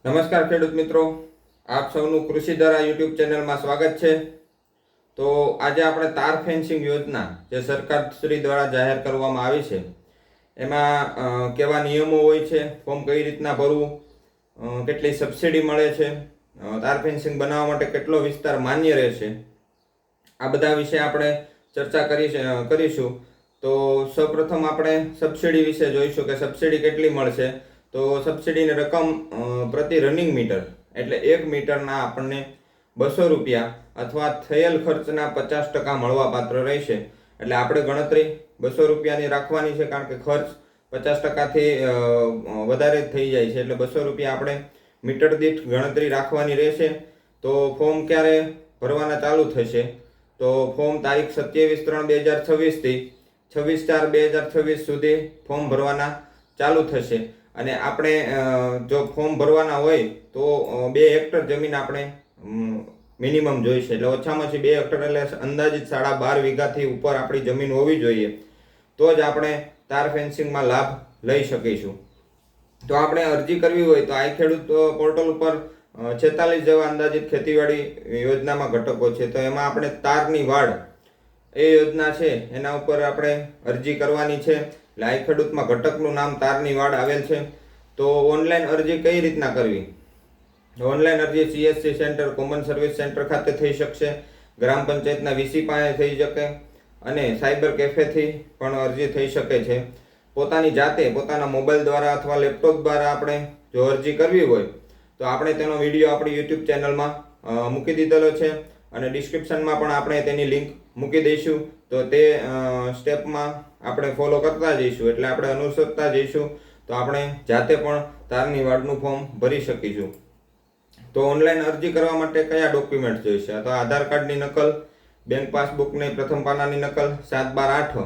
નમસ્કાર ખેડૂત મિત્રો, આપ સૌનું કૃષિ ધારા યુટ્યુબ ચેનલમાં સ્વાગત છે। તો આજે આપણે તાર ફેન્સિંગ યોજના જે સરકાર શ્રી દ્વારા જાહેર કરવામાં આવી છે એમાં કેવા નિયમો હોય છે, ફોર્મ કઈ રીતના ભરવું, કેટલી સબસિડી મળે છે, તાર ફેન્સિંગ બનાવવા માટે કેટલો વિસ્તાર માન્ય રહેશે, આ બધા વિશે આપણે ચર્ચા કરીશું। તો સૌપ્રથમ આપણે સબસિડી વિશે જોઈશું કે સબસિડી કેટલી મળશે। તો સબસિડીની રકમ પ્રતિ રનિંગ મીટર એટલે 1 મીટરના આપણને 200 રૂપિયા અથવા થયેલ ખર્ચના 50% મળવાપાત્ર રહેશે। એટલે આપણે ગણતરી 200 રૂપિયાની રાખવાની છે, કારણ કે ખર્ચ 50%થી વધારે થઈ જાય છે, એટલે 200 રૂપિયા આપણે મીટર દીઠ ગણતરી રાખવાની રહેશે। તો ફોર્મ ક્યારે ભરવાના ચાલુ થશે? તો ફોર્મ તારીખ 27/3/2026 થી 26/4/2026 સુધી ફોર્મ ભરવાના ચાલુ થશે। અને આપણે જો ફોર્મ ભરવાના હોય તો 2 હેક્ટર જમીન આપણે મિનિમમ જોઈશે, એટલે ઓછામાં ઓછી 2 હેક્ટર એટલે અંદાજિત 12.5 વીઘાથી ઉપર આપણી જમીન હોવી જોઈએ, તો જ આપણે તાર ફેન્સિંગમાં લાભ લઈ શકીશું। તો આપણે અરજી કરવી હોય તો આ ખેડૂત પોર્ટલ ઉપર 46 જેવા અંદાજિત ખેતીવાડી યોજનામાં ઘટકો છે, તો એમાં આપણે તારની વાડ એ યોજના છે એના ઉપર આપણે અરજી કરવાની છે। એટલે આ ખેડૂતમાં ઘટકનું નામ તારની વાડ આવેલ છે। તો ઓનલાઈન અરજી કઈ રીતના કરવી? ઓનલાઈન અરજી CSC centre, common service centre ખાતે થઈ શકશે, ગ્રામ પંચાયતના VC પાસે થઈ શકે, અને સાયબર કેફેથી પણ અરજી થઈ શકે છે। પોતાની જાતે પોતાના મોબાઈલ દ્વારા અથવા લેપટોપ દ્વારા આપણે જો અરજી કરવી હોય તો આપણે તેનો વિડીયો આપણી YouTube ચેનલમાં મૂકી દીધેલો છે, અને ડિસ્ક્રિપ્શનમાં પણ આપણે તેની લિંક મૂકી દઈશું। તો તે સ્ટેપમાં આપણે ફોલો કરતા જઈશું, એટલે આપણે અનુસરતા જઈશું, તો આપણે જાતે પણ તારની વાડનું ફોર્મ ભરી શકીશું। તો ઓનલાઈન અરજી કરવા માટે કયા ડોક્યુમેન્ટ જોઈશે? તો આધાર કાર્ડની નકલ, બેંક પાસબુકની પ્રથમ પાનાની નકલ, 7/12/8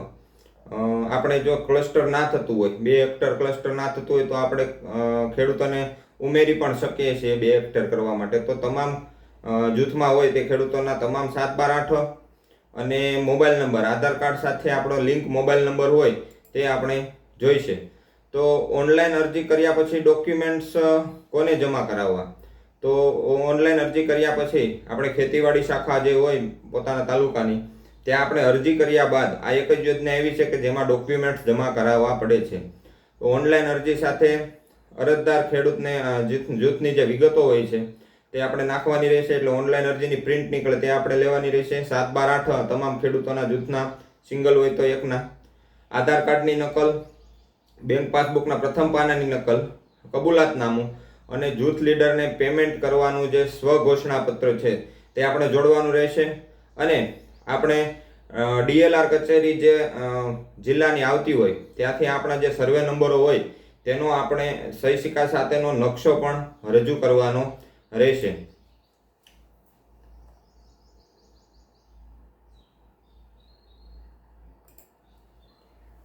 આપણે જો ક્લસ્ટર ના થતું હોય, 2 હેક્ટર ક્લસ્ટર ના થતું હોય તો આપણે ખેડૂતોને ઉમેરી પણ શકીએ છીએ 2 હેક્ટર કરવા માટે। તો તમામ જૂથમાં હોય તે ખેડૂતોના તમામ 7/12/8 અને મોબાઈલ નંબર, આધાર કાર્ડ સાથે આપણો લિંક મોબાઈલ નંબર હોય તે આપણે જોઈશે। તો ઓનલાઈન અરજી કર્યા પછી ડોક્યુમેન્ટ્સ કોને જમા કરાવવા? તો ઓનલાઈન અરજી કર્યા પછી આપણે ખેતીવાડી શાખા જે હોય પોતાના તાલુકાની, ત્યાં આપણે અરજી કર્યા બાદ આ એક જ યોજના એવી છે કે જેમાં ડોક્યુમેન્ટ્સ જમા કરાવવા પડે છે। તો ઓનલાઈન અરજી સાથે અરજદાર ખેડૂતને જૂથની જે વિગતો હોય છે તે આપણે નાખવાની રહેશે, એટલે ઓનલાઈન અરજીની પ્રિન્ટ નીકળે તે આપણે લેવાની રહેશે। 7/12/8 તમામ ખેડૂતોના જૂથના, સિંગલ હોય તો એકના, આધાર કાર્ડની નકલ, બેંક પાસબુકના પ્રથમ પાનાની નકલ, કબૂલાતનામું, અને જૂથ લીડરને પેમેન્ટ કરવાનું જે સ્વઘોષણાપત્ર છે તે આપણે જોડવાનું રહેશે। અને આપણે DLR કચેરી જે જિલ્લાની આવતી હોય ત્યાંથી આપણા જે સર્વે નંબરો હોય તેનો આપણે સહી સિક્કા સાથેનો નકશો પણ રજૂ કરવાનો રહેશે।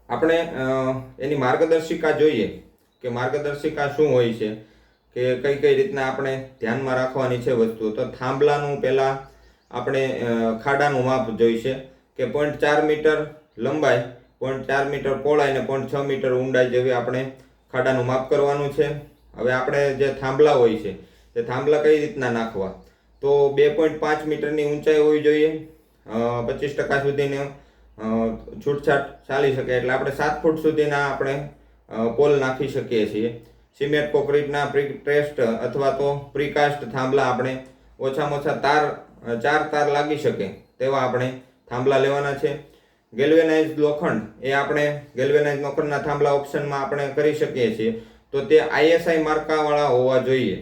આપણે એની માર્ગદર્શિકા જોઈએ કે માર્ગદર્શિકા શું હોય છે, કે કઈ રીતના આપણે ધ્યાનમાં રાખવાની છે વસ્તુ। તો થાંભલાનું પહેલાં આપણે ખાડાનું માપ જોઈશે કે 0.4 મીટર લંબાઈ, 0.4 મીટર પહોળાઈ અને 0.6 મીટર ઊંડાઈ જેવી આપણે ખાડાનું માપ કરવાનું છે। હવે આપણે જે થાંભલા હોય છે તે થાંભલા કઈ રીતના નાખવા? તો 2.5 મીટરની ઊંચાઈ હોવી જોઈએ, 25% સુધીની છૂટછાટ ચાલી શકે, એટલે આપણે 7 ફૂટ સુધીના આપણે પોલ નાખી શકીએ છીએ। સિમેન્ટ કોન્ક્રીટના પ્રીસ્ટ્રેસ્ડ અથવા તો પ્રીકાસ્ટ થાંભલા આપણે ઓછામાં ઓછા 4 તાર લાગી શકે તેવા આપણે થાંભલા લેવાના છે। ગેલ્વેનાઇઝ લોખંડ એ આપણે ગેલ્વેનાઇઝ લોખંડના થાંભલા ઓપ્શનમાં આપણે કરી શકીએ છીએ, તો તે ISI માર્કાવાળા હોવા જોઈએ,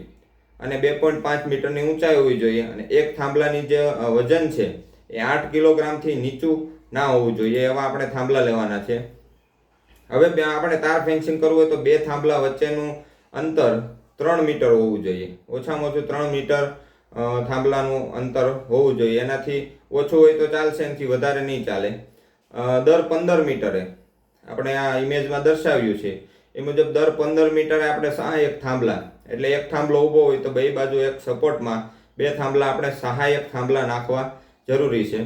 અને 2.5 મીટરની ઊંચાઈ હોવી જોઈએ, અને એક થાંભલાની જે વજન છે એ 8 કિલોગ્રામથી નીચું ના હોવું જોઈએ, એવા આપણે થાંભલા લેવાના છે। હવે આપણે તાર ફેન્સિંગ કરવું હોય તો 2 થાંભલા વચ્ચેનું અંતર 3 મીટર હોવું જોઈએ, ઓછામાં ઓછું 3 મીટર થાંભલાનું અંતર હોવું જોઈએ, એનાથી ઓછું હોય તો ચાલશે, એનાથી વધારે નહીં ચાલે। દર 15 મીટરે આપણે આ ઇમેજમાં દર્શાવ્યું છે એ મુજબ દર 15 મીટરે આપણે સહાયક થાંભલા, એટલે એક થાંભલો ઊભો હોય તો બે બાજુ એક સપોર્ટમાં 2 થાંભલા આપણે સહાયક થાંભલા નાખવા જરૂરી છે।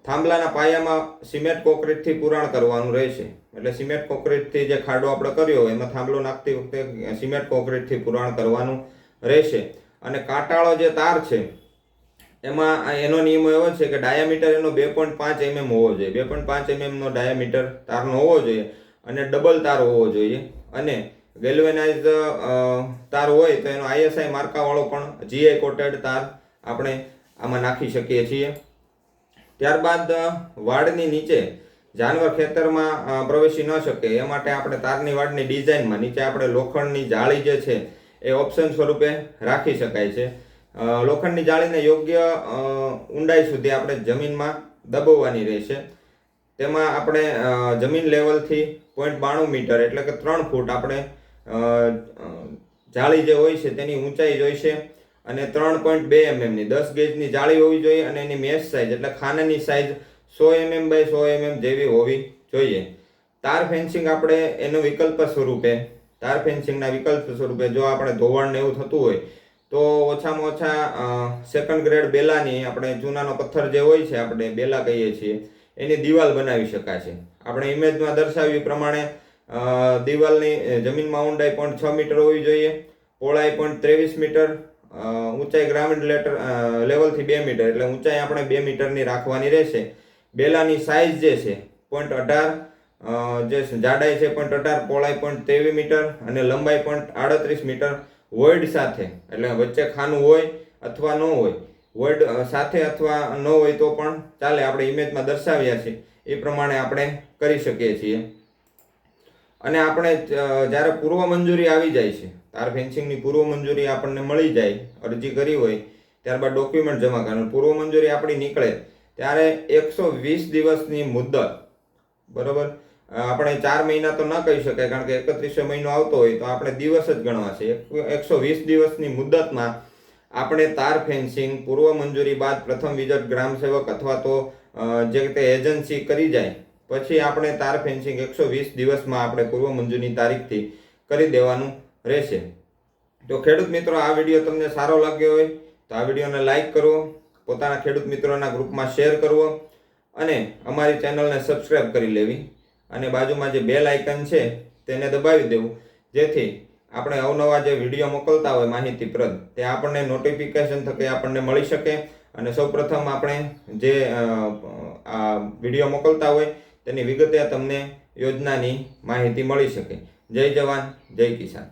થાંભલાના પાયામાં સિમેન્ટ કોન્ક્રીટથી પુરાણ કરવાનું રહેશે, એટલે સિમેન્ટ કોન્ક્રીટથી જે ખાડો આપણે કર્યો હોય એમાં થાંભલો નાખતી વખતે સિમેન્ટ કોન્ક્રીટથી પુરાણ કરવાનું રહેશે. અને કાંટાળો જે તાર છે એમાં એનો નિયમ એવો છે કે ડાયામીટર એનો 2.5 mm હોવો જોઈએ. 2.5 mm નો ડાયામીટર તારનો હોવો જોઈએ અને ડબલ તાર હોવો જોઈએ. અને ગેલ્વેનાઇઝ તાર હોય તો એનો ISI માર્કાવાળો પણ GI કોટેડ તાર આપણે આમાં નાખી શકીએ છીએ. ત્યારબાદ વાડની નીચે જાનવર ખેતરમાં પ્રવેશી ન શકે એ માટે આપણે તારની વાડની ડિઝાઇનમાં નીચે આપણે લોખંડની જાળી જે છે એ ઓપ્શન સ્વરૂપે રાખી શકાય છે. લોખંડની જાળીને યોગ્ય ઊંડાઈ સુધી આપણે જમીનમાં દબાવવાની રહેશે. તેમાં આપણે જમીન લેવલથી 0.92 મીટર એટલે કે 3 ફૂટ આપણે જાળી જે હોય છે તેની ઊંચાઈ જોઈશે. અને 3.2 mm ની 10 ગેજની જાળી હોવી જોઈએ. અને એની મેશ સાઇઝ એટલે ખાનાની સાઇઝ 100 mm બાય 100 mm જેવી હોવી જોઈએ. તાર ફેન્સિંગ આપણે એનો વિકલ્પ સ્વરૂપે તાર ફેન્સિંગના વિકલ્પ સ્વરૂપે જો આપણે ધોવાણ ને એવું થતું હોય તો ઓછામાં ઓછા સેકન્ડ ગ્રેડ બેલાની આપણે ચૂનાનો પથ્થર જે હોય છે આપણે બેલા કહીએ છીએ એની દિવાલ બનાવી શકાય છે. આપણે ઇમેજમાં દર્શાવ્યું પ્રમાણે દિવાલની જમીનમાં ઊંડાઈ 0.6 મીટર હોવી જોઈએ, પહોળાઈ 0.23 મીટર, ઊંચાઈ ગ્રાઉન્ડ લેવલથી 2 મીટર એટલે ઊંચાઈ આપણે 2 મીટરની રાખવાની રહેશે. બેલાની સાઇઝ જે છે 0.18 જે જાડાઈ છે 0.18, પહોળાઈ 0.23 મીટર અને લંબાઈ 0.38 મીટર વોઇડ સાથે એટલે વચ્ચે ખાનું હોય અથવા ન હોય, વોઇડ સાથે અથવા ન હોય તો પણ ચાલે. આપણે ઇમેજમાં દર્શાવ્યા છે એ પ્રમાણે આપણે કરી શકીએ છીએ. અને આપણે જ્યારે પૂર્વ મંજૂરી આવી જાય છે, તાર ફેન્સિંગની પૂર્વ મંજૂરી આપણને મળી જાય, અરજી કરી હોય ત્યારબાદ ડોક્યુમેન્ટ જમા કરવાનું, પૂર્વ મંજૂરી આપણી નીકળે ત્યારે 120 દિવસની મુદ્દત, બરોબર, આપણે 4 મહિના તો ન કહી શકાય કારણ કે 31 મહિનો આવતો હોય તો આપણે દિવસ જ ગણવા છે. 120 દિવસની મુદ્દતમાં આપણે તાર ફેન્સિંગ પૂર્વ મંજૂરી બાદ પ્રથમ વિઝિટ ગ્રામ સેવક અથવા તો જે તે એજન્સી કરી જાય પછી આપણે તાર ફેન્સિંગ 120 દિવસમાં આપણે પૂર્વ મંજૂરીની તારીખથી કરી દેવાનું રહેશે. તો ખેડૂત મિત્રો, આ વિડીયો તમને સારો લાગ્યો હોય તો આ વિડીયોને લાઈક કરવો, પોતાના ખેડૂત મિત્રોના ગ્રુપમાં શેર કરવો અને અમારી ચેનલને સબસ્ક્રાઈબ કરી લેવી અને બાજુમાં જે બેલ આઇકન છે તેને દબાવી દેવું, જેથી આપણે અવનવા જે વિડીયો મોકલતા હોય માહિતીપ્રદ તે આપણને નોટિફિકેશન થકે આપણને મળી શકે અને સૌપ્રથમ આપણે જે આ વિડીયો મોકલતા હોય તેની વિગતે તમને યોજનાની માહિતી મળી શકે. જય જવાન, જય કિસાન.